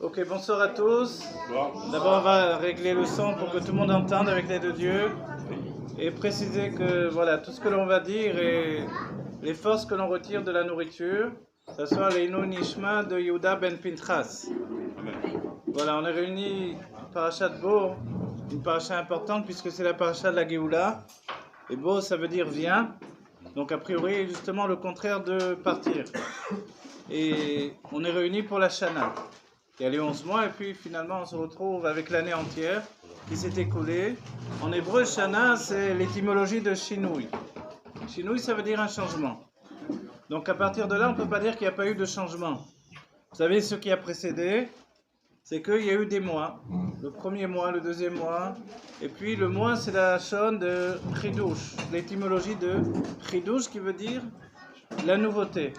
Ok, bonsoir à tous. Bon. D'abord, on va régler le son pour que tout le monde entende avec l'aide de Dieu et préciser que voilà, tout ce que l'on va dire et les forces que l'on retire de la nourriture, ce soit les Nishma de Yehuda ben Pinchas. Voilà, on est réunis parachat Bo, une paracha importante puisque c'est la paracha de la Géoula. Et Bo, ça veut dire viens. Donc a priori, justement le contraire de partir. Et on est réunis pour la Shana. Il y a les 11 mois et puis finalement on se retrouve avec l'année entière qui s'est écoulée. En hébreu, Shana, c'est l'étymologie de Shinui. Shinui, ça veut dire un changement. Donc à partir de là, on ne peut pas dire qu'il n'y a pas eu de changement. Vous savez, ce qui a précédé, c'est qu'il y a eu des mois. Le premier mois, le deuxième mois. Et puis le mois, c'est la shon de Chidouche. L'étymologie de Chidouche qui veut dire la nouveauté.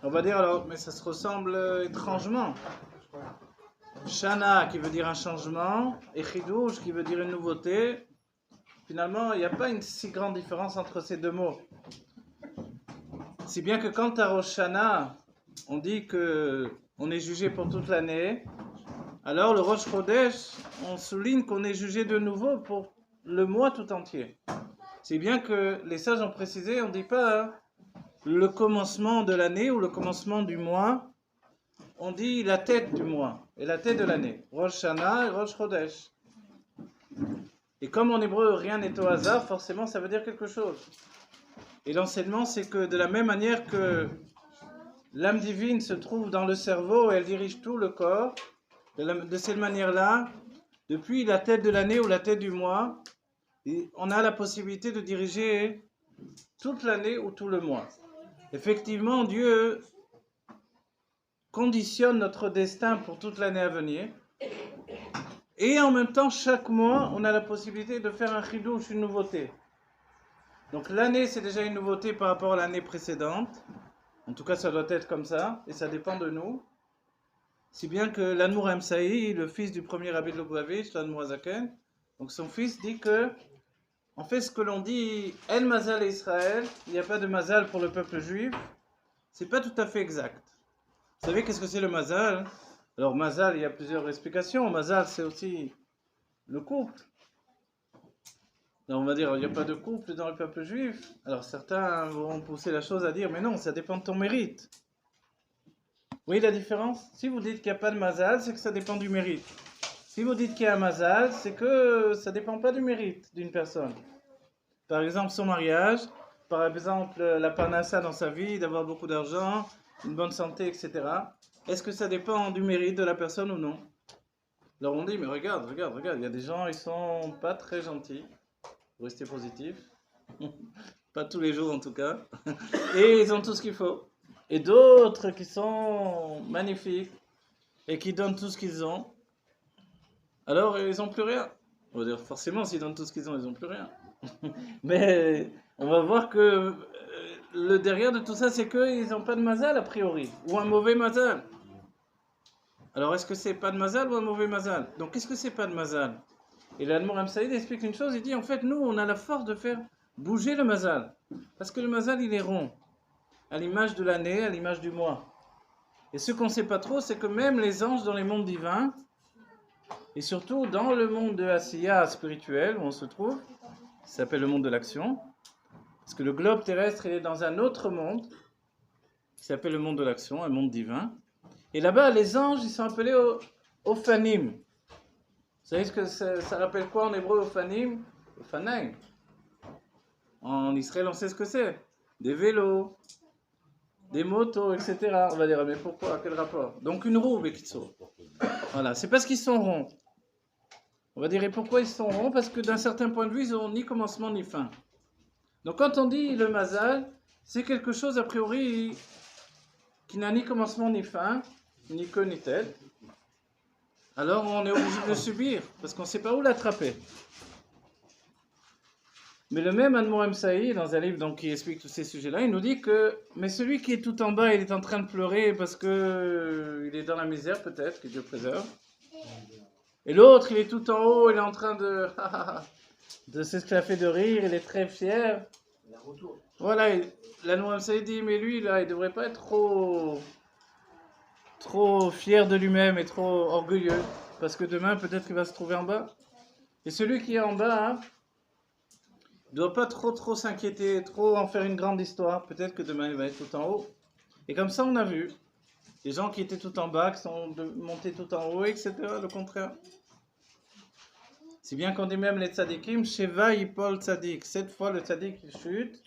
On va dire alors, mais ça se ressemble étrangement. Shana qui veut dire un changement et Chidouche qui veut dire une nouveauté. Finalement, il n'y a pas une si grande différence entre ces deux mots. Si bien que quand à Rosh Hashanah, on dit que on est jugé pour toute l'année, alors le Rosh Chodesh, on souligne qu'on est jugé de nouveau pour le mois tout entier. C'est bien que les sages ont précisé, on ne dit pas le commencement de l'année ou le commencement du mois, on dit la tête du mois et la tête de l'année. Rosh Hashanah et Rosh Chodesh. Et comme en hébreu rien n'est au hasard, forcément ça veut dire quelque chose. Et l'enseignement, c'est que de la même manière que l'âme divine se trouve dans le cerveau et elle dirige tout le corps, de cette manière-là, depuis la tête de l'année ou la tête du mois, on a la possibilité de diriger toute l'année ou tout le mois. Effectivement, Dieu conditionne notre destin pour toute l'année à venir. Et en même temps, chaque mois, on a la possibilité de faire un chidouche, une nouveauté. Donc l'année, c'est déjà une nouveauté par rapport à l'année précédente. En tout cas, ça doit être comme ça, et ça dépend de nous. Si bien que l'Admour Hamsaï, le fils du premier Rabbi de Lubavitch, l'Admour Azaken, donc son fils dit que, en fait, ce que l'on dit, El Mazal et Israël, il n'y a pas de Mazal pour le peuple juif, c'est pas tout à fait exact. Vous savez qu'est-ce que c'est le Mazal? Alors, Mazal, il y a plusieurs explications. Mazal, c'est aussi le couple. Donc, on va dire, il n'y a pas de couple dans le peuple juif. Alors, certains vont pousser la chose à dire, mais non, ça dépend de ton mérite. Vous voyez la différence? Si vous dites qu'il n'y a pas de mazal, c'est que ça dépend du mérite. Si vous dites qu'il y a un mazal, c'est que ça ne dépend pas du mérite d'une personne. Par exemple, son mariage, par exemple, la parnassa dans sa vie, d'avoir beaucoup d'argent, une bonne santé, etc. Est-ce que ça dépend du mérite de la personne ou non? Alors on dit, mais regarde, il y a des gens, ils sont pas très gentils. Restez positif. Pas tous les jours en tout cas. Et ils ont tout ce qu'il faut. Et d'autres qui sont magnifiques et qui donnent tout ce qu'ils ont, alors ils n'ont plus rien. On va dire forcément, s'ils donnent tout ce qu'ils ont, ils n'ont plus rien. Mais on va voir que le derrière de tout ça, c'est qu'ils n'ont pas de mazal a priori, ou un mauvais mazal. Alors est-ce que c'est pas de mazal ou un mauvais mazal? Donc qu'est-ce que c'est pas de mazal? Et l'Admour Hamsaïd explique une chose, il dit en fait nous on a la force de faire bouger le mazal. Parce que le mazal il est rond, à l'image de l'année, à l'image du mois. Et ce qu'on ne sait pas trop, c'est que même les anges dans les mondes divins, et surtout dans le monde de Asiya spirituel où on se trouve, qui s'appelle le monde de l'action, parce que le globe terrestre il est dans un autre monde, qui s'appelle le monde de l'action, un monde divin. Et là-bas, les anges, ils sont appelés Ophanim. Vous savez ce que ça rappelle quoi en hébreu, Ophanim? Ophanaim. En Israël, on sait ce que c'est. Des vélos, des motos, etc. On va dire, mais pourquoi? Quel rapport? Donc une roue, Bekitso. Voilà, c'est parce qu'ils sont ronds. On va dire, et pourquoi ils sont ronds? Parce que d'un certain point de vue, ils n'ont ni commencement ni fin. Donc quand on dit le mazal, c'est quelque chose a priori qui n'a ni commencement ni fin, ni queue ni tête. Alors on est obligé de le subir, parce qu'on ne sait pas où l'attraper. Mais le même Admour Hamsaï, dans un livre donc, qui explique tous ces sujets-là, il nous dit que mais celui qui est tout en bas, il est en train de pleurer parce que il est dans la misère peut-être, que Dieu préserve. Et l'autre, il est tout en haut, il est en train de s'esclaffer de rire, il est très fier. Voilà, l'Admour Hamsaï dit, mais lui, là, il ne devrait pas être trop fier de lui-même et trop orgueilleux, parce que demain, peut-être qu'il va se trouver en bas. Et celui qui est en bas ne doit pas trop s'inquiéter, trop en faire une grande histoire. Peut-être que demain, il va être tout en haut. Et comme ça, on a vu des gens qui étaient tout en bas, qui sont montés tout en haut, etc. Le contraire. Si bien qu'on dit même les tzadikim, Sheva Yipol Tzadik. 7 fois le tzadik il chute,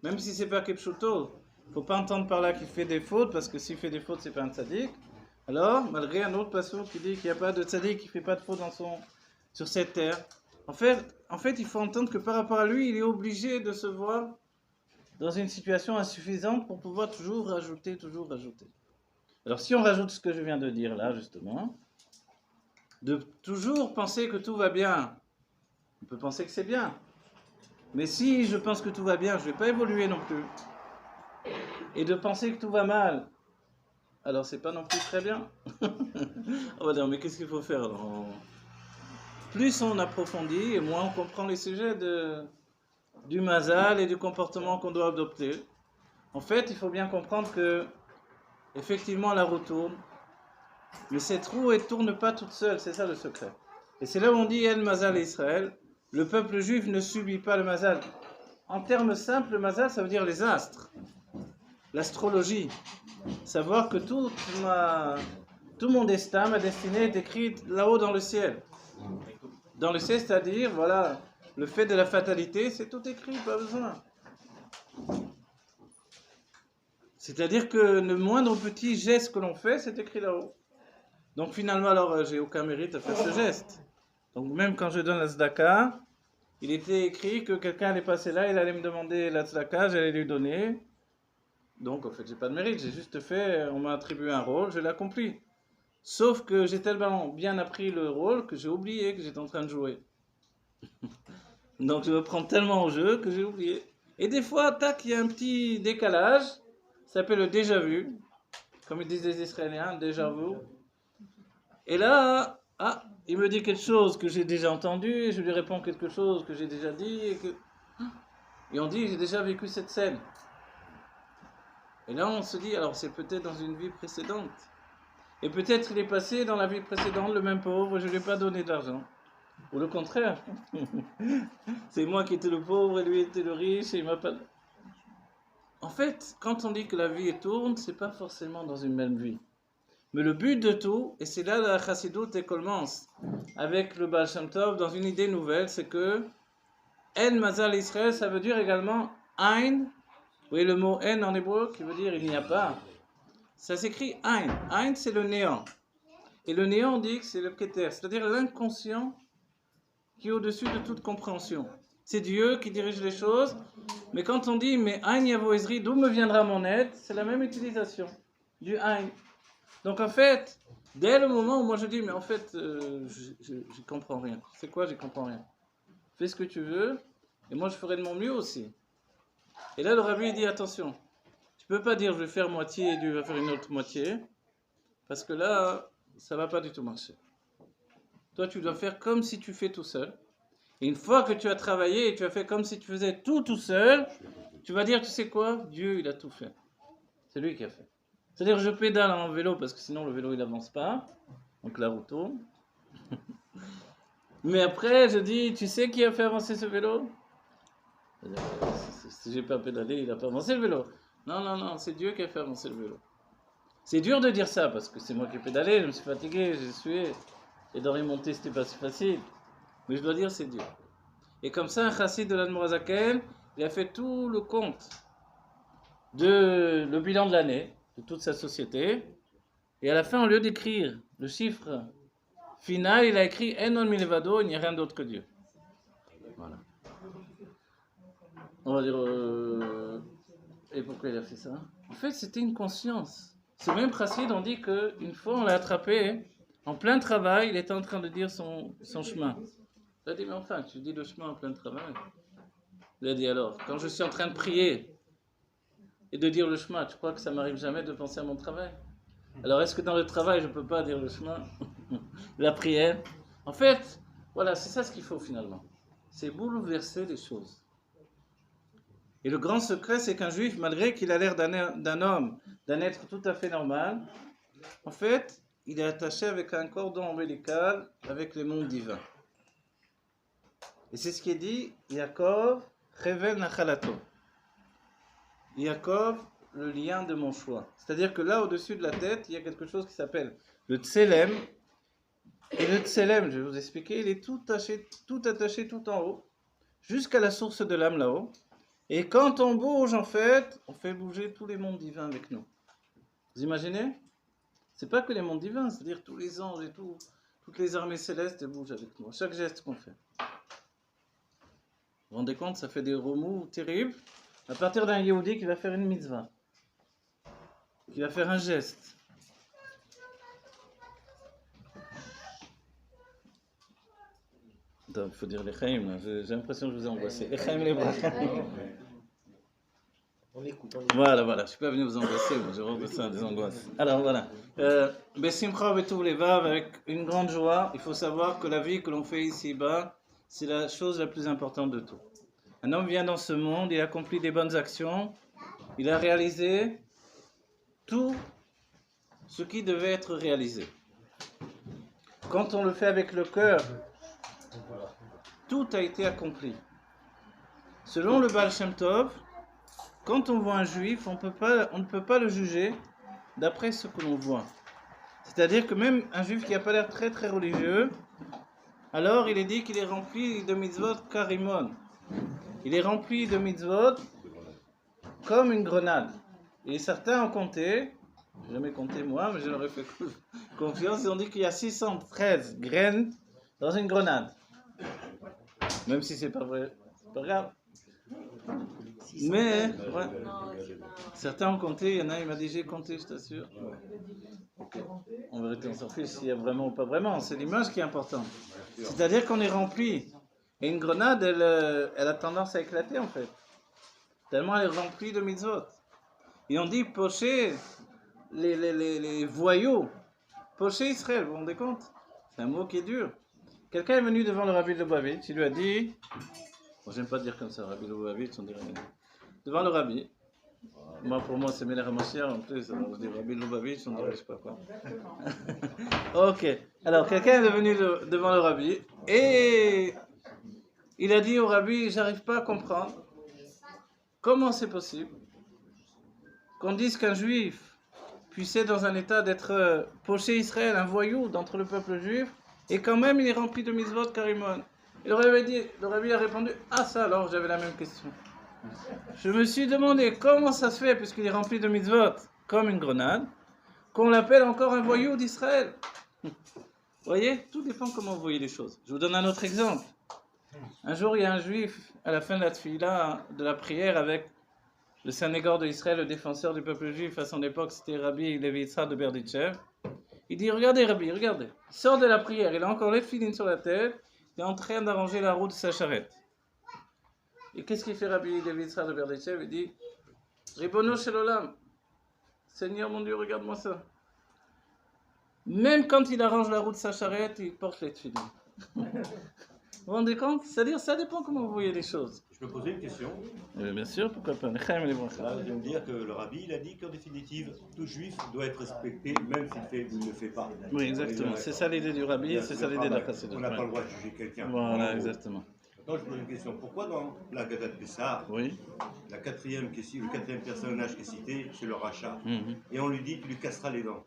même si c'est pas Kepshuto. Il ne faut pas entendre par là qu'il fait des fautes, parce que s'il fait des fautes, c'est pas un tzadik. Alors, malgré un autre passage qui dit qu'il n'y a pas de tzadik qui ne fait pas de fautes sur cette terre. En fait, il faut entendre que par rapport à lui, il est obligé de se voir dans une situation insuffisante pour pouvoir toujours rajouter. Alors, si on rajoute ce que je viens de dire là, justement, de toujours penser que tout va bien, on peut penser que c'est bien. Mais si je pense que tout va bien, je ne vais pas évoluer non plus. Et de penser que tout va mal, alors c'est pas non plus très bien. On va dire, mais qu'est-ce qu'il faut faire alors? Plus on approfondit et moins on comprend les sujets du mazal et du comportement qu'on doit adopter. En fait, il faut bien comprendre que effectivement la roue tourne, mais cette roue elle tourne pas toute seule, c'est ça le secret. Et c'est là où on dit El Mazal Israël, le peuple juif ne subit pas le mazal. En termes simples, le mazal ça veut dire les astres, l'astrologie, savoir que tout mon destin, ma destinée est écrite là-haut dans le ciel. Dans le ciel, c'est-à-dire, voilà, le fait de la fatalité, c'est tout écrit, pas besoin. C'est-à-dire que le moindre petit geste que l'on fait, c'est écrit là-haut. Donc finalement, alors, j'ai aucun mérite à faire ce geste. Donc même quand je donne la tzedaka, il était écrit que quelqu'un allait passer là, il allait me demander la tzedaka, j'allais lui donner. Donc en fait, j'ai pas de mérite, j'ai juste fait, on m'a attribué un rôle, je l'ai accompli. Sauf que j'ai tellement bien appris le rôle que j'ai oublié que j'étais en train de jouer. Donc je me prends tellement au jeu que j'ai oublié. Et des fois, tac, il y a un petit décalage, ça s'appelle le déjà vu, comme ils disent les Israéliens, déjà vu. Et là, il me dit quelque chose que j'ai déjà entendu, et je lui réponds quelque chose que j'ai déjà dit, et on dit, j'ai déjà vécu cette scène. Et là, on se dit, alors c'est peut-être dans une vie précédente. Et peut-être il est passé dans la vie précédente le même pauvre et je ne lui ai pas donné d'argent. Ou le contraire. C'est moi qui étais le pauvre et lui était le riche et il m'a pas... En fait, quand on dit que la vie tourne, c'est pas forcément dans une même vie. Mais le but de tout, et c'est là la chassidoute commence, avec le Baal Shem Tov, dans une idée nouvelle, c'est que En Mazal Israël, ça veut dire également Ein. Vous voyez le mot En en hébreu qui veut dire il n'y a pas. Ça s'écrit Ein. Ein, c'est le néant. Et le néant, on dit que c'est le Keter, c'est-à-dire l'inconscient qui est au-dessus de toute compréhension. C'est Dieu qui dirige les choses. Mais quand on dit, mais Ein Yavo Ezri, d'où me viendra mon aide, c'est la même utilisation du Ein. Donc en fait, dès le moment où moi je dis, mais en fait, je comprends rien. C'est quoi, je comprends rien? Fais ce que tu veux, et moi je ferai de mon mieux aussi. Et là, le rabbi dit, attention. Tu ne peux pas dire je vais faire moitié et Dieu va faire une autre moitié, parce que là, ça ne va pas du tout marcher. Toi, tu dois faire comme si tu fais tout seul. Et une fois que tu as travaillé et tu as fait comme si tu faisais tout seul, tu vas dire, tu sais quoi? Dieu, il a tout fait. C'est lui qui a fait. C'est-à-dire, je pédale en vélo, parce que sinon le vélo, il n'avance pas. Donc la roue tourne. Mais après, je dis, tu sais qui a fait avancer ce vélo? Si j'ai pas pédalé, il n'a pas avancé le vélo. Non, c'est Dieu qui a fait avancer le vélo. C'est dur de dire ça, parce que c'est moi qui ai pédalé, je me suis fatigué, j'ai sué, et d'en remonter, c'était pas si facile. Mais je dois dire, c'est Dieu. Et comme ça, un chassid de l'Admorazaken, il a fait tout le compte le bilan de l'année, de toute sa société, et à la fin, au lieu d'écrire le chiffre final, il a écrit Enon Milevado, il n'y a rien d'autre que Dieu. Voilà. On va dire... Et pourquoi il a fait ça? En fait, c'était une conscience. Ce même chassid, on dit qu'une fois, on l'a attrapé, en plein travail, il était en train de dire son chemin. Il a dit, mais enfin, tu dis le chemin en plein travail. Il a dit, alors, quand je suis en train de prier et de dire le chemin, tu crois que ça m'arrive jamais de penser à mon travail? Alors, est-ce que dans le travail, je ne peux pas dire le chemin? La prière? En fait, voilà, c'est ça ce qu'il faut finalement. C'est bouleverser les choses. Et le grand secret, c'est qu'un juif, malgré qu'il a l'air d'un homme, d'un être tout à fait normal, en fait, il est attaché avec un cordon ombilical avec les mondes divins. Et c'est ce qui est dit, Yaakov, Revel Nachalato. Yaakov, le lien de mon choix. C'est-à-dire que là, au-dessus de la tête, il y a quelque chose qui s'appelle le Tselem. Et le Tselem, je vais vous expliquer, il est tout attaché tout en haut, jusqu'à la source de l'âme là-haut. Et quand on bouge, en fait, on fait bouger tous les mondes divins avec nous. Vous imaginez? C'est pas que les mondes divins, c'est-à-dire tous les anges et toutes les armées célestes bougent avec nous, à chaque geste qu'on fait. Vous vous rendez compte, ça fait des remous terribles. À partir d'un Yehudi qui va faire une mitzvah, qui va faire un geste. Donc, il faut dire les chaim, j'ai l'impression que je vous ai angoissé. Les chaim, les bras. On écoute. Voilà, je ne suis pas venu vous angoisser, moi, je rentre ça, des angoisses. Alors voilà. Besimcha betuv levav, avec une grande joie, il faut savoir que la vie que l'on fait ici-bas, c'est la chose la plus importante de tout. Un homme vient dans ce monde, il accomplit des bonnes actions, il a réalisé tout ce qui devait être réalisé. Quand on le fait avec le cœur, tout a été accompli. Selon le Baal Shem Tov, quand on voit un juif, on ne peut pas le juger d'après ce que l'on voit. C'est-à-dire que même un juif qui n'a pas l'air très très religieux, alors il est dit qu'il est rempli de mitzvot karimon. Il est rempli de mitzvot comme une grenade. Et certains ont compté, je n'ai jamais compté moi, mais je leur ai fait confiance, ils ont dit qu'il y a 613 graines dans une grenade. Même si c'est pas vrai, c'est pas grave. Mais, ouais, certains ont compté, il y en a, il m'a dit j'ai compté, je t'assure. Okay. En vérité, on s'en fiche s'il y a vraiment ou pas vraiment, c'est l'image qui est importante. C'est-à-dire qu'on est rempli. Et une grenade, elle a tendance à éclater en fait. Tellement elle est remplie de mitzvot. Et on dit pocher les voyous. Pocher Israël, vous vous rendez compte? C'est un mot qui est dur. Quelqu'un est venu devant le Rabbi Lubavitch, il lui a dit, bon, j'aime pas dire comme ça, Rabbi Lubavitch, on dirait devant le Rabbi. Moi, pour moi, c'est Meler HaMashiach en plus, alors je dis Rabbi Lubavitch, on dirait je sais pas quoi. Ok, alors quelqu'un est venu devant le Rabbi et il a dit au Rabbi, j'arrive pas à comprendre comment c'est possible qu'on dise qu'un juif puisse être dans un état d'être poché Israël, un voyou d'entre le peuple juif, et quand même il est rempli de mitzvot karimon. Et le Rabbi a répondu, ah ça alors j'avais la même question. Je me suis demandé comment ça se fait, puisqu'il est rempli de mitzvot comme une grenade, qu'on l'appelle encore un voyou d'Israël. Vous voyez, tout dépend comment vous voyez les choses. Je vous donne un autre exemple. Un jour, il y a un juif, à la fin de la tfila, de la prière, avec le Sanhedrin de Israël, le défenseur du peuple juif, à son époque, c'était Rabbi Levi Yitzhak de Berditchev. Il dit, regardez Rabbi, regardez. Il sort de la prière, il a encore les filines sur la tête, il est en train d'arranger la roue de sa charrette. Et qu'est-ce qu'il fait Rabbi Levi Yitzhak de Berditchev? Il dit, Ribono shel olam, Seigneur mon Dieu, regarde-moi ça. Même quand il arrange la roue de sa charrette, il porte les filines. Vous vous rendez compte? C'est-à-dire, ça dépend comment vous voyez les choses. Je peux poser une question? Bien sûr, pourquoi pas. Là, je viens de dire que le Rabbi, il a dit qu'en définitive, tout juif doit être respecté, même s'il ne le fait pas. Oui, exactement. C'est ça l'idée du Rabbi, c'est ça l'idée de la Chassidut. On n'a pas le droit de juger quelqu'un. Voilà, exactement. Maintenant, je pose une question. Pourquoi dans la Haggadah de Pessah, Oui. le quatrième personnage qui est cité, c'est le rachat, et on lui dit, tu lui casseras les dents.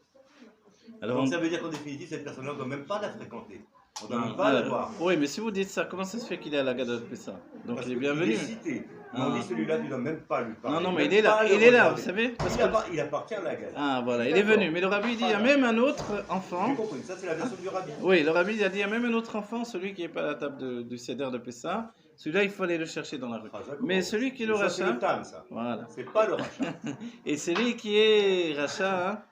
Alors, donc ça veut dire qu'en définitive, cette personne-là ne doit même pas la fréquenter. On ne doit même pas la voir. Oui, mais si vous dites ça, comment ça se fait qu'il est à la Haggadah de Pessah? Donc parce il est bienvenu. Il est cité. Mais on dit celui-là, tu ne dois même pas lui parler. Non, mais il est là, vous savez parce il appartient à la Haggadah. Ah, voilà, il est venu. Mais le Rabbi dit, il y a même un autre enfant. J'ai compris, ça c'est la version du Rabbi. Oui, le Rabbi il a dit, il y a même un autre enfant, celui qui n'est pas à la table du Seder de Pessah. Celui-là, il faut aller le chercher dans la rue. Mais celui qui est le rachat. C'est le tam, ça. Voilà. C'est pas le rachat. Et celui qui est rachat, hein,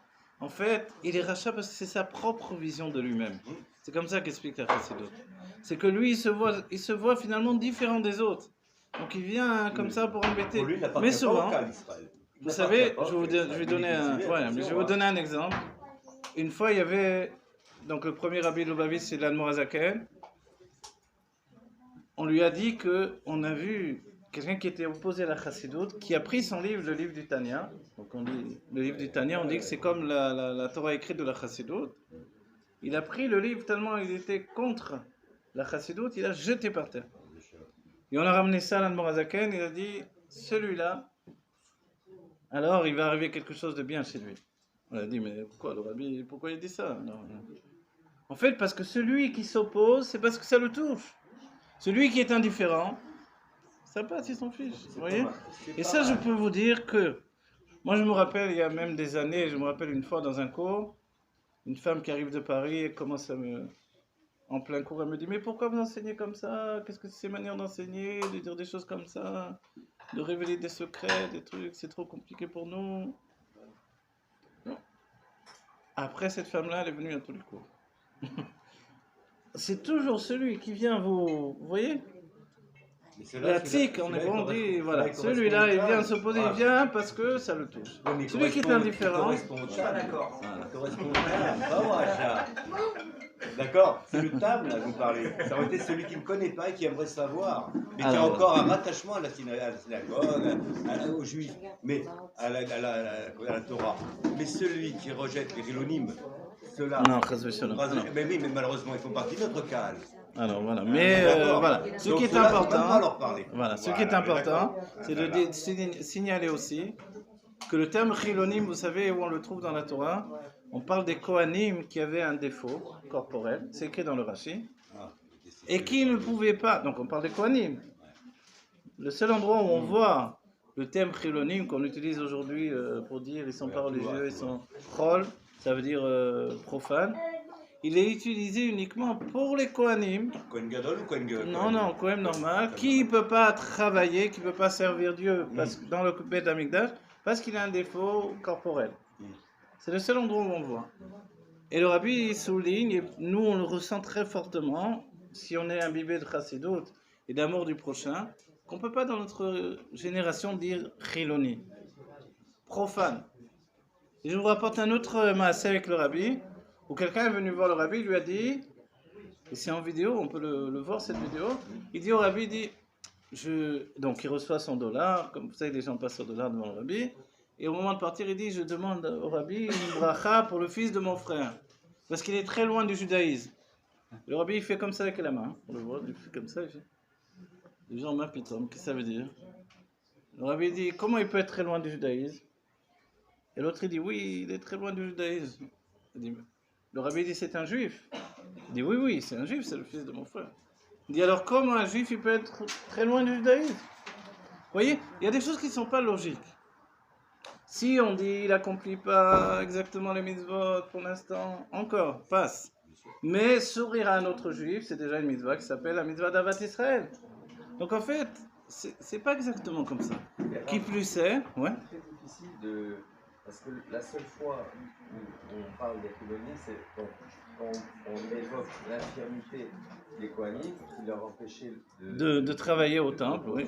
en fait, il est rachat parce que c'est sa propre vision de lui-même. C'est comme ça qu'explique la Chassidut. C'est que lui, il se voit finalement différent des autres. Donc il vient comme ça pour embêter. Pour lui, mais souvent, vous savez, je vais vous donner un exemple. Une fois, il y avait, donc le premier Rabbi Lubavitch, c'est l'Admor HaZaken. On lui a dit qu'on a vu quelqu'un qui était opposé à la chassidoute, qui a pris son livre, le livre du Tanya. Donc on dit, le livre du Tanya, on dit que c'est comme la Torah écrite de la chassidoute. Il a pris le livre tellement il était contre la chassidoute, il a jeté par terre. Et on a ramené ça à l'Admor HaZaken, il a dit, celui-là, alors il va arriver quelque chose de bien chez lui. On a dit, mais pourquoi le rabbi, pourquoi il dit ça? Non. En fait, parce que celui qui s'oppose, c'est parce que ça le touche. Celui qui est indifférent, ça passe, il s'en fiche. Vous voyez? Et ça, je peux vous dire que, moi je me rappelle, il y a même des années, je me rappelle une fois dans un cours, une femme qui arrive de Paris et commence à en plein cours, elle me dit, mais pourquoi vous enseignez comme ça? Qu'est-ce que c'est ces manières d'enseigner, de dire des choses comme ça, de révéler des secrets, des trucs, c'est trop compliqué pour nous. Non. Après, cette femme-là, elle est venue à tous les cours. C'est toujours celui qui vient vous voyez? La tique, on est bon, on dit, voilà, celui-là, il vient s'opposer, il vient parce que ça le touche. Celui qui est indifférent. D'accord. D'accord, c'est le table, là, vous parlez. Ça aurait été celui qui ne connaît pas et qui aimerait savoir, mais qui a encore un rattachement à la synagogue, aux juifs, mais à la Torah. Mais celui qui rejette les Rilonim, ceux-là. Non, mais oui, mais malheureusement, ils font partie de notre cas. Alors voilà, mais voilà, ce qui est important, voilà, ce qui est important, c'est de signaler aussi que le terme chilonim, vous savez où on le trouve dans la Torah, on parle des Kohanim qui avaient un défaut corporel, c'est écrit dans le Rashi, et qui ne pouvaient pas, donc on parle des Kohanim. Le seul endroit où on voit le terme chilonim qu'on utilise aujourd'hui pour dire ils sont pas religieux, ils sont chol, ça veut dire profane. Il est utilisé uniquement pour les Kohanim. Kohen Gadol ou Kohen Gadol? Non, Kohen normal, qui ne peut pas travailler, qui ne peut pas servir Dieu dans le Beth Amikdash, parce qu'il a un défaut corporel. C'est le seul endroit où on voit. Et le rabbi souligne, et nous on le ressent très fortement, si on est imbibé de chassidoute et d'amour du prochain, qu'on ne peut pas dans notre génération dire chiloni, profane. Et je vous rapporte un autre maaseh avec le rabbi, où quelqu'un est venu voir le rabbi, il lui a dit, et c'est en vidéo, on peut le voir cette vidéo, il dit au rabbi, il dit, donc il reçoit $100, comme vous savez, les gens passent $100 devant le rabbi, et au moment de partir, il dit, je demande au rabbi une bracha pour le fils de mon frère, parce qu'il est très loin du judaïsme. Le rabbi, il fait comme ça avec la main, on le voit, il fait comme ça, il fait. Les gens m'apitoment, qu'est-ce que ça veut dire? Le rabbi dit, comment il peut être très loin du judaïsme? Et l'autre, il dit, oui, il est très loin du judaïsme. Il dit, le rabbi dit, c'est un juif. Il dit, oui, c'est un juif, c'est le fils de mon frère. Il dit, alors comment un juif, il peut être très loin du judaïsme? Vous voyez, il y a des choses qui ne sont pas logiques. Si on dit, il n'accomplit pas exactement les mitzvot pour l'instant, encore, passe. Mais sourire à un autre juif, c'est déjà une mitzvah qui s'appelle la mitzvah d'Avat Israël. Donc en fait, c'est pas exactement comme ça. Qui plus est, ouais. C'est très difficile de... Parce que la seule fois où on parle des Chiloni, c'est quand on évoque l'infirmité des Kohanim, qui leur empêchait de travailler au temple, oui.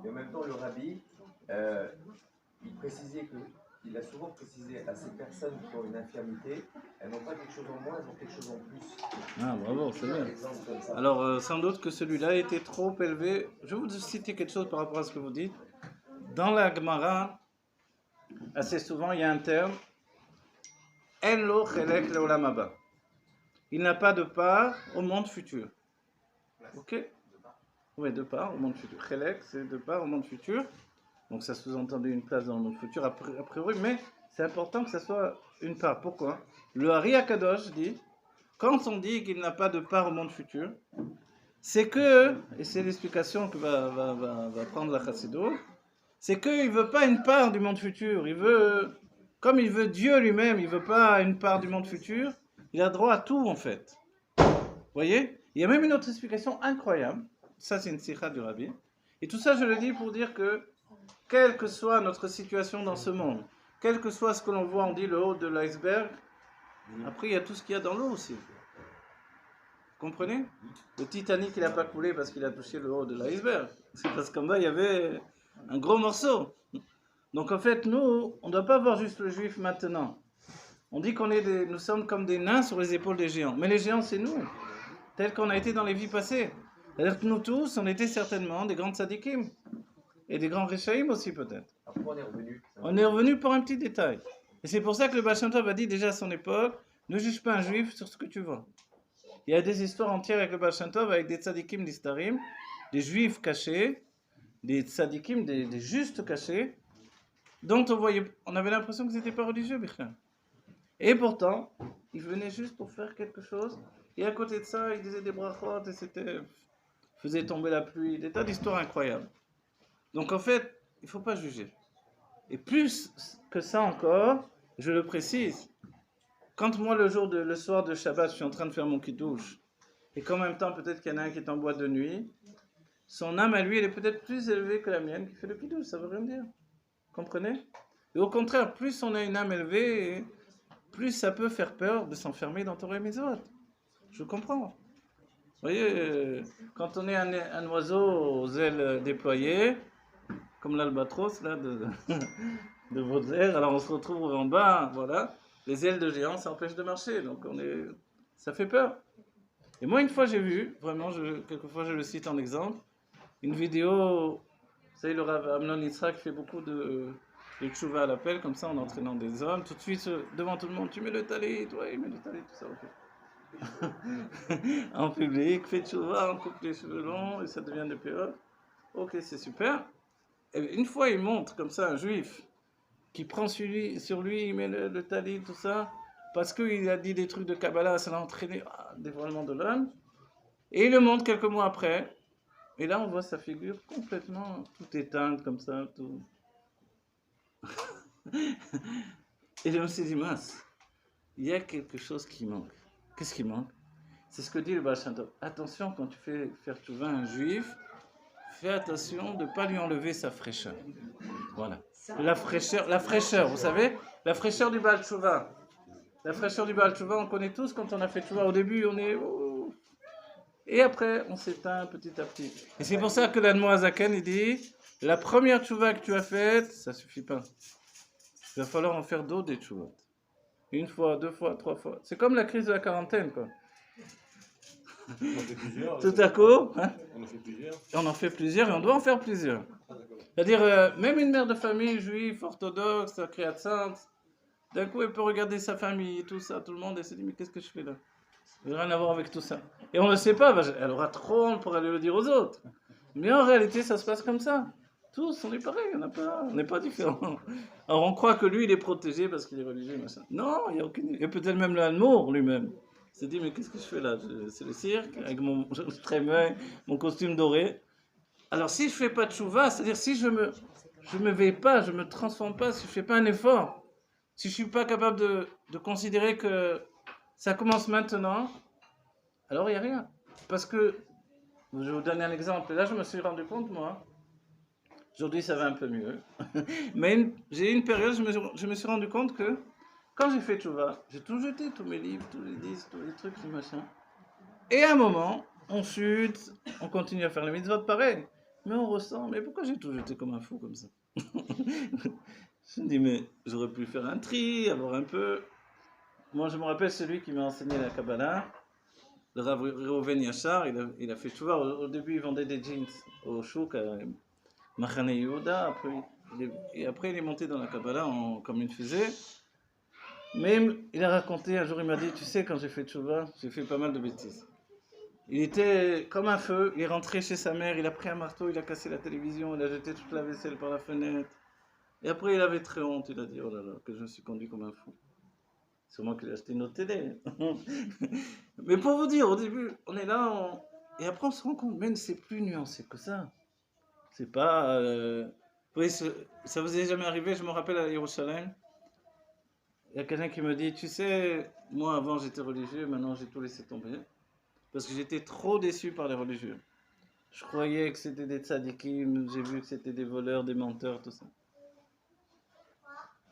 Et en même temps, le rabbi, il précisait il a souvent précisé à ces personnes qui ont une infirmité, elles n'ont pas quelque chose en moins, elles ont quelque chose en plus. Ah bravo, c'est bien. Alors sans doute que celui-là était trop élevé. Je vais vous citer quelque chose par rapport à ce que vous dites. Dans la Gemara, assez souvent, il y a un terme En lo chelek leolam haba. Il n'a pas de part au monde futur. Ok? Oui, de part au monde futur. Chelek, c'est de part au monde futur. Donc ça sous-entendait une place dans le monde futur, a priori, mais c'est important que ça soit une part. Pourquoi? Le Hari HaKadosh dit, quand on dit qu'il n'a pas de part au monde futur, c'est que, et c'est l'explication que va prendre la Chassidut, c'est qu'il ne veut pas une part du monde futur. Il veut, comme il veut Dieu lui-même, il ne veut pas une part du monde futur, il a droit à tout en fait. Vous voyez? Il y a même une autre explication incroyable, ça c'est une sikha du Rabbi, et tout ça je le dis pour dire que quelle que soit notre situation dans ce monde, quel que soit ce que l'on voit, on dit le haut de l'iceberg, après il y a tout ce qu'il y a dans l'eau aussi. Vous comprenez? Le Titanic il n'a pas coulé parce qu'il a touché le haut de l'iceberg, c'est parce qu'en bas il y avait un gros morceau. Donc en fait nous, on ne doit pas voir juste le juif maintenant. On dit nous sommes comme des nains sur les épaules des géants, mais les géants c'est nous, tels qu'on a été dans les vies passées. C'est-à-dire que nous tous, on était certainement des grands tzadikim. et des grands Réchaïm aussi peut-être. Alors pourquoi on est revenu? On est revenu pour un petit détail. Et c'est pour ça que le Baal Shem Tov a dit déjà à son époque, ne juge pas un juif sur ce que tu vois. Il y a des histoires entières avec le Baal Shem Tov, avec des tzadikim, des starim, des juifs cachés, des tzadikim, des justes cachés, dont on avait l'impression qu'ils n'étaient pas religieux, Bichlin. Et pourtant, ils venaient juste pour faire quelque chose, et à côté de ça, ils disaient des brachot, et faisait tomber la pluie, des tas d'histoires incroyables. Donc en fait, il ne faut pas juger. Et plus que ça encore, je le précise, quand moi le soir de Shabbat, je suis en train de faire mon kiddush, et qu'en même temps peut-être qu'il y en a un qui est en boîte de nuit, son âme à lui, elle est peut-être plus élevée que la mienne qui fait le kiddush, ça veut rien dire. Comprenez? Et au contraire, plus on a une âme élevée, plus ça peut faire peur de s'enfermer dans Torah et Mitzvot. Je comprends. Vous voyez, quand on est un oiseau aux ailes déployées, comme l'albatros là de Baudelaire, alors on se retrouve en bas, voilà, les ailes de géant, ça empêche de marcher, donc ça fait peur. Et moi une fois j'ai vu, vraiment, quelquefois je le cite en exemple, une vidéo, vous savez le Rav Amnon Yitzhak fait beaucoup de tchouva à l'appel, comme ça en entraînant des hommes, tout de suite devant tout le monde, tu mets le talit, toi, il met le talit, tout ça, ok. En public, fait tchouva, on coupe les cheveux longs et ça devient de période. Ok, c'est super. Et une fois, il montre comme ça un juif qui prend sur lui, il met le talit, tout ça, parce qu'il a dit des trucs de Kabbalah, ça l'a entraîné, dévoilement de l'homme. Et il le montre quelques mois après. Et là, on voit sa figure complètement tout éteinte, comme ça, tout. Et je me suis dit, mince, il y a quelque chose qui manque. Qu'est-ce qui manque? C'est ce que dit le Baal Shem Tov. Attention, quand tu fais faire tchouva à un juif, fais attention de ne pas lui enlever sa fraîcheur. Voilà. La fraîcheur, vous savez, la fraîcheur du Baal Tchouva. La fraîcheur du Baal Tchouva, on connaît tous quand on a fait tchouva. Au début, on est... Oh. Et après, on s'éteint petit à petit. Et c'est pour ça que l'Admor Azaken, il dit, la première tchouva que tu as faite, ça ne suffit pas. Il va falloir en faire d'autres des tchouvas. Une fois, deux fois, trois fois. C'est comme la crise de la quarantaine, quoi. On en fait plusieurs. Tout à coup, hein, On en fait plusieurs. on en fait plusieurs et on doit en faire plusieurs. C'est-à-dire, même une mère de famille juive, orthodoxe, créate sainte, d'un coup, elle peut regarder sa famille, tout ça, tout le monde, et se dit, mais qu'est-ce que je fais là? Je n'ai rien à voir avec tout ça. Et on ne le sait pas, elle aura trop honte pour aller le dire aux autres. Mais en réalité, ça se passe comme ça. Tous, on est pareil, on n'est pas différents. Alors on croit que lui, il est protégé parce qu'il est religieux, machin. Non, il n'y a aucune... Et peut-être même l'Almour lui-même. Il s'est dit, mais qu'est-ce que je fais là? C'est le cirque, avec mon trémeuil, mon costume doré. Alors si je ne fais pas de tchouva, c'est-à-dire si je me veille pas, je ne me transforme pas, si je ne fais pas un effort, si je ne suis pas capable de considérer que ça commence maintenant, alors il n'y a rien. Parce que, je vais vous donner un exemple, et là je me suis rendu compte, moi, aujourd'hui ça va un peu mieux, mais j'ai eu une période, je me suis rendu compte que quand j'ai fait tchouva, j'ai tout jeté, tous mes livres, tous les disques, tous les trucs, les machins. Et à un moment, on chute, on continue à faire les mitzvot pareil, mais on ressent, mais pourquoi j'ai tout jeté comme un fou comme ça? Je me dis, mais j'aurais pu faire un tri, avoir un peu... Moi je me rappelle celui qui m'a enseigné la Kabbalah, le Rav Reuven Yachar, il a fait tchouva, au début il vendait des jeans au chouk à Machane Yehuda, après il est monté dans la Kabbalah comme une fusée. Mais il a raconté, un jour il m'a dit, tu sais, quand j'ai fait tchouva, j'ai fait pas mal de bêtises. Il était comme un feu, il est rentré chez sa mère, il a pris un marteau, il a cassé la télévision, il a jeté toute la vaisselle par la fenêtre. Et après il avait très honte, il a dit, oh là là, que je me suis conduit comme un fou. C'est moi qui ai acheté une autre télé. Mais pour vous dire, au début, on est là, et après on se rend compte, même c'est plus nuancé que ça. C'est pas... Oui, ça vous est jamais arrivé, je me rappelle à Yerushalayim, il y a quelqu'un qui me dit, tu sais, moi avant j'étais religieux, maintenant j'ai tout laissé tomber. Parce que j'étais trop déçu par les religieux. Je croyais que c'était des tzadikim, j'ai vu que c'était des voleurs, des menteurs, tout ça.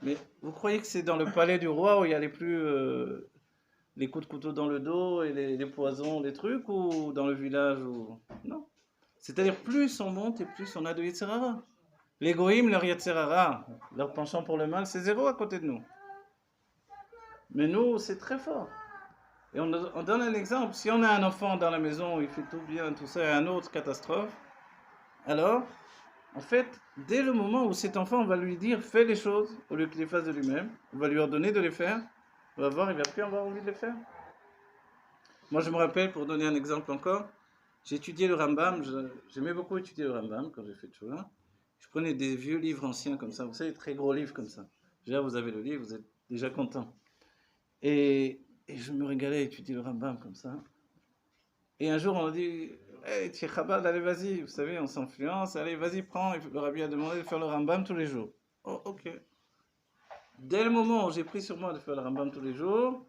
Mais vous croyez que c'est dans le palais du roi où il y a les coups de couteau dans le dos et les poisons, les trucs, ou dans le village où... Non. C'est-à-dire plus on monte et plus on a de Yetzer Hara. Les goïms, leur Yetzer Hara, leur penchant pour le mal, c'est zéro à côté de nous. Mais nous, c'est très fort. Et on donne un exemple. Si on a un enfant dans la maison, il fait tout bien, tout ça, et un autre catastrophe, alors, En fait, dès le moment où cet enfant, on va lui dire fais les choses au lieu qu'il les fasse de lui-même, on va lui ordonner de les faire, on va voir, il va plus avoir envie de les faire. Moi, je me rappelle, pour donner un exemple encore, j'ai étudié le Rambam, j'aimais beaucoup étudier le Rambam quand j'ai fait Tchouva. Je prenais des vieux livres anciens comme ça, vous savez, très gros livres comme ça. Déjà, vous avez le livre, vous êtes déjà content. Et je me régalais à étudier le Rambam comme ça. Et un jour, on a dit, hey, Tchè Chabad, allez, vas-y, vous savez, on s'influence, allez, vas-y, prends. Et le rabbi a demandé de faire le Rambam tous les jours. Oh, ok. Dès le moment où j'ai pris sur moi de faire le Rambam tous les jours,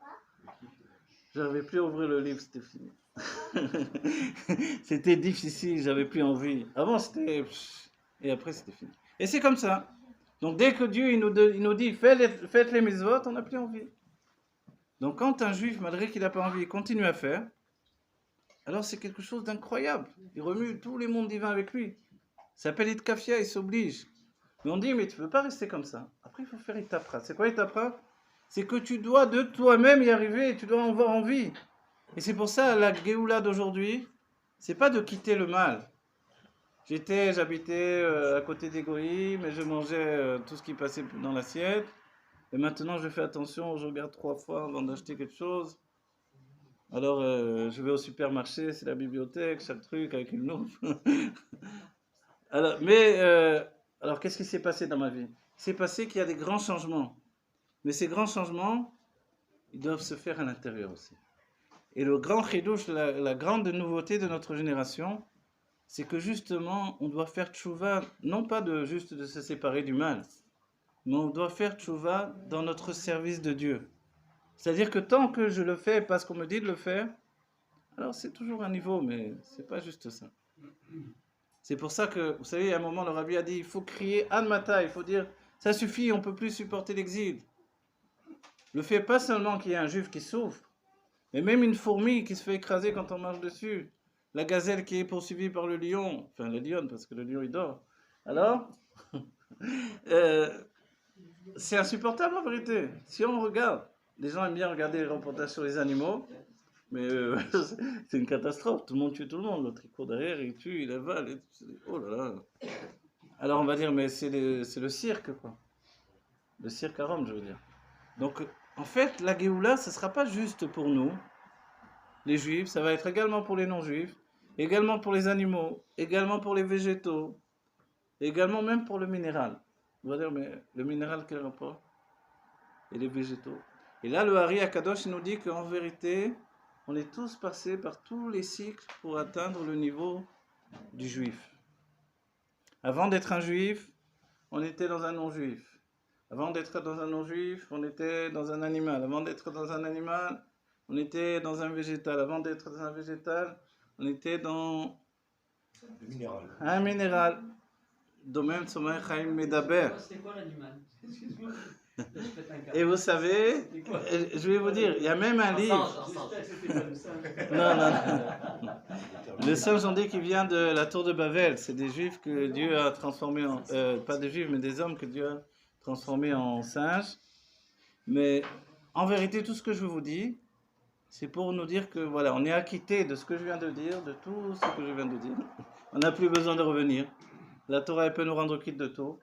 je n'arrivais plus à ouvrir le livre, c'était fini. C'était difficile, j'avais plus envie. Avant, c'était... Et après, c'était fini. Et c'est comme ça. Donc, dès que Dieu il nous dit, faites les mitzvot, on n'a plus envie. Donc, quand un juif, malgré qu'il n'a pas envie, continue à faire, alors c'est quelque chose d'incroyable. Il remue tous les mondes divins avec lui. Ça s'appelle Itkafia, il s'oblige. Mais on dit, mais tu ne peux pas rester comme ça. Après, il faut faire Itapra. C'est quoi Itapra? C'est que tu dois de toi-même y arriver et tu dois en avoir envie. Et c'est pour ça, la Géoula d'aujourd'hui, c'est pas de quitter le mal. J'habitais à côté des goïms, mais je mangeais tout ce qui passait dans l'assiette. Et maintenant, je fais attention, je regarde 3 fois avant d'acheter quelque chose. Alors, je vais au supermarché, c'est la bibliothèque, chaque truc avec une loupe. Alors, qu'est-ce qui s'est passé dans ma vie? Il s'est passé qu'il y a des grands changements. Mais ces grands changements, ils doivent se faire à l'intérieur aussi. Et le grand chidouche, la grande nouveauté de notre génération, c'est que justement, on doit faire tchouva, non pas juste de se séparer du mal, mais on doit faire tchouva dans notre service de Dieu. C'est-à-dire que tant que je le fais parce qu'on me dit de le faire, alors c'est toujours un niveau, mais c'est pas juste ça. C'est pour ça que, vous savez, à un moment, le rabbi a dit, il faut crier An Mata, il faut dire, ça suffit, on ne peut plus supporter l'exil. Le fait pas seulement qu'il y ait un juif qui souffre, mais même une fourmi qui se fait écraser quand on marche dessus, la gazelle qui est poursuivie par le lion, enfin le lion, parce que le lion il dort. Alors, c'est insupportable en vérité. Si on regarde, les gens aiment bien regarder les reportages sur les animaux, mais c'est une catastrophe. Tout le monde tue tout le monde. L'autre il court derrière, il tue, il avale. Oh là là. Alors on va dire, mais c'est le cirque, quoi. Le cirque à Rome, je veux dire. Donc, en fait, la Géoula, ce ne sera pas juste pour nous, les juifs, ça va être également pour les non-juifs, également pour les animaux, également pour les végétaux, également même pour le minéral. On va dire, mais le minéral, quel rapport? Et les végétaux. Et là, le Hari Akadosh nous dit qu'en vérité, on est tous passés par tous les cycles pour atteindre le niveau du juif. Avant d'être un juif, on était dans un non-juif. Avant d'être dans un non-juif, on était dans un animal. Avant d'être dans un animal, on était dans un végétal. Avant d'être dans un végétal, on était dans un minéral. Domaine Sommeil Chaim Medaber. C'est quoi l'animal? Excuse-moi. Et vous savez, je vais vous dire, il y a même un livre. Non. Le singe, on dit qu'il vient de la tour de Babel. C'est des juifs que Dieu a transformés en... pas des juifs, mais des hommes que Dieu a transformés en singes. Mais en vérité, tout ce que je vous dis, c'est pour nous dire que voilà, on est acquitté de ce que je viens de dire, de tout ce que je viens de dire. On n'a plus besoin de revenir. La Torah, elle peut nous rendre quitte de tout.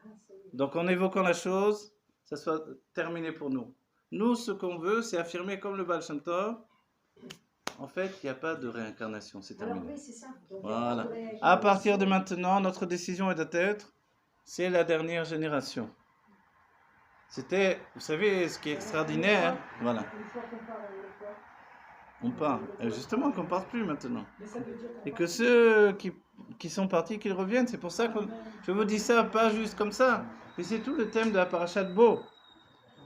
Donc en évoquant la chose, ça soit terminé pour nous. Nous, ce qu'on veut, c'est affirmer comme le Baal Shem Tov, en fait, il n'y a pas de réincarnation, c'est terminé. Alors, oui, c'est ça. Donc, Voilà. À partir de maintenant, notre décision est d'être, c'est la dernière génération. C'était, vous savez, ce qui est extraordinaire, voilà. Une fois qu'on part, On part. Et justement, qu'on ne parte plus maintenant. mais ça veut dire qu'on Et que ceux qui sont partis, qu'ils reviennent. C'est pour ça que je vous dis ça, pas juste comme ça. Et c'est tout le thème de la parasha de Bo.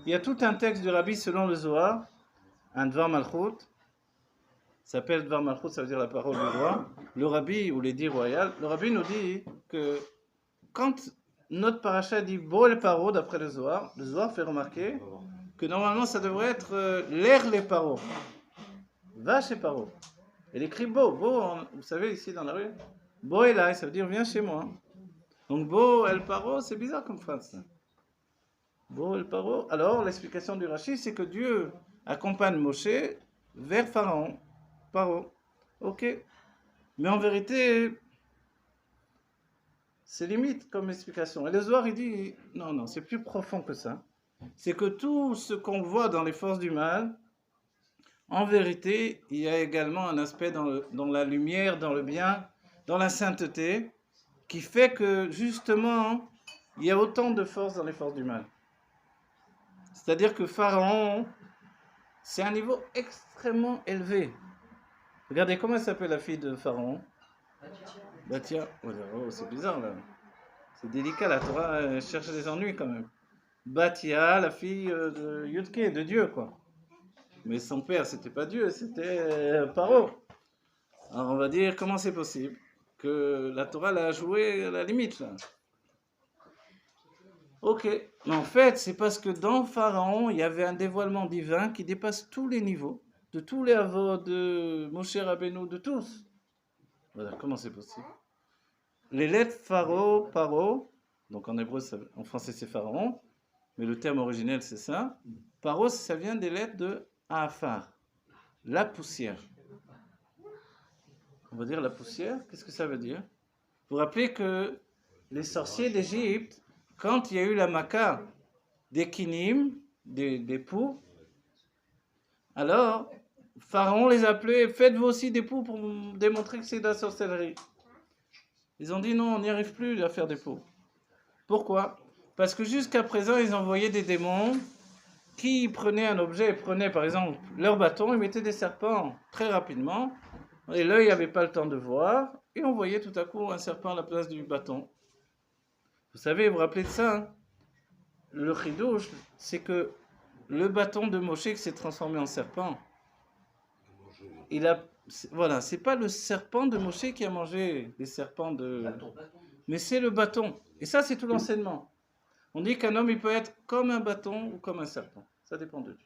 Il y a tout un texte du Rabbi selon le Zohar, un Dvar Malchut, s'appelle Dvar Malchut, ça veut dire la parole du roi. Le Rabbi, ou l'édit royal, le Rabbi nous dit que quand notre parasha dit Bo el Paro, d'après le Zohar fait remarquer que normalement ça devrait être l'air les Paro. Va chez Paro. Elle écrit Bo. Bo, vous savez, ici dans la rue, Bo est là, ça veut dire viens chez moi. Donc Bo el Paro, c'est bizarre comme phrase. Bo el Paro. Alors, l'explication du Rashi, c'est que Dieu accompagne Moshe vers Pharaon. Paro. Ok. Mais en vérité, C'est limite comme explication. Et le Zohar, il dit, non, non, c'est plus profond que ça. C'est que tout ce qu'on voit dans les forces du mal, en vérité, il y a également un aspect dans la lumière, dans le bien, dans la sainteté, qui fait que, justement, il y a autant de force dans les forces du mal. C'est-à-dire que Pharaon, c'est un niveau extrêmement élevé. Regardez, comment elle s'appelle la fille de Pharaon? Bathia. Oh, c'est bizarre là. C'est délicat, la Torah cherche des ennuis quand même. Bathia, la fille de Yudke, de Dieu quoi. Mais son père, c'était pas Dieu, c'était Paro. Alors on va dire, comment c'est possible que la Torah l'a joué à la limite là? Ok, mais en fait, c'est parce que dans Pharaon, il y avait un dévoilement divin qui dépasse tous les niveaux, de tous les avos, de Moshe Rabbeinu, de tous. Voilà, comment c'est possible? Les lettres Paro, donc en hébreu, en français c'est Pharaon, mais le terme originel c'est ça. Paro, ça vient des lettres de Afar, la poussière. On va dire la poussière, qu'est-ce que ça veut dire? Vous vous rappelez que les sorciers d'Égypte, quand il y a eu la Maca des Kinim, des poux, alors Pharaon les appelait, faites-vous aussi des poux pour démontrer que c'est de la sorcellerie. Ils ont dit non, on n'y arrive plus à faire des poux. Pourquoi? Parce que jusqu'à présent, ils envoyaient des démons qui prenaient un objet, prenaient par exemple leur bâton et mettaient des serpents très rapidement, et l'œil n'avait pas le temps de voir, et on voyait tout à coup un serpent à la place du bâton. Vous savez, vous vous rappelez de ça, hein? Le chidouche, c'est que le bâton de Moshe qui s'est transformé en serpent, voilà, c'est pas le serpent de Moshe qui a mangé les serpents de... Mais c'est le bâton. Et ça, c'est tout l'enseignement. On dit qu'un homme, il peut être comme un bâton ou comme un serpent. Ça dépend de lui.